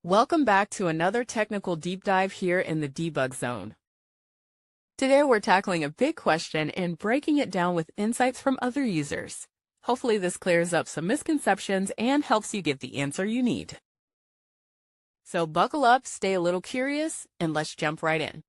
Welcome back to another technical deep dive here in the Debug Zone. Today we're tackling a big question and breaking it down with insights from other users. Hopefully this clears up some misconceptions and helps you get the answer you need. So buckle up, stay a little curious, and let's jump right in.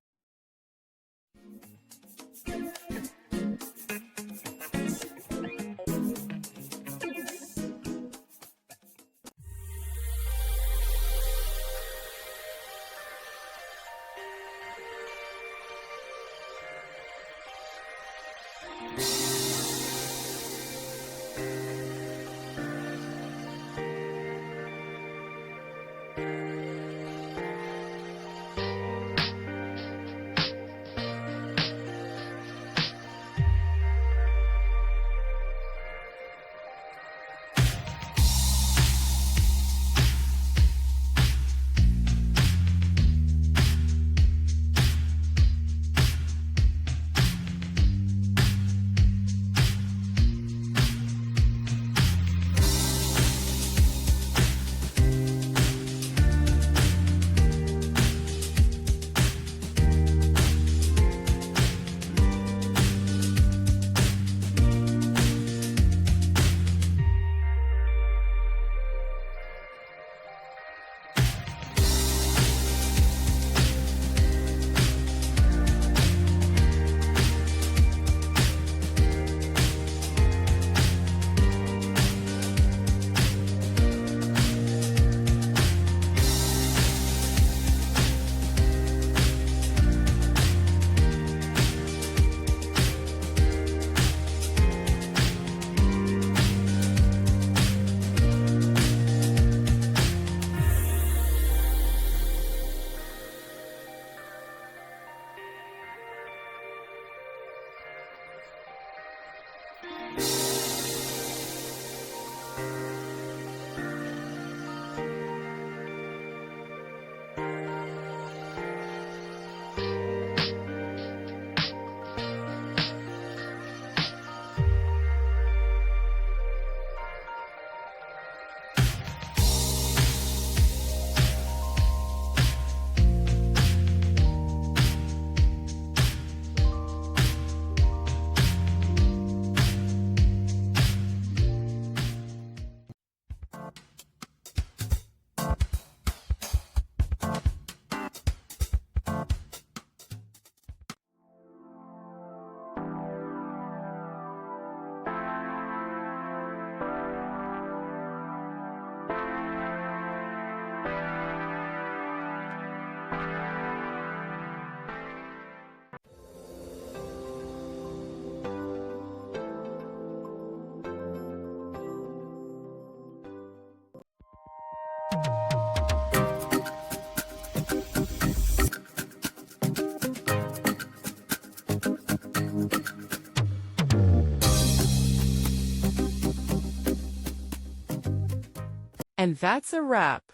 And that's a wrap.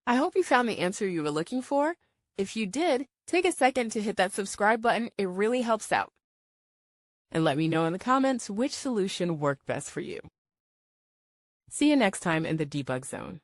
I hope you found the answer you were looking for. If you did, take a second to hit that subscribe button. It really helps out. And let me know in the comments which solution worked best for you. See you next time in the Debug Zone.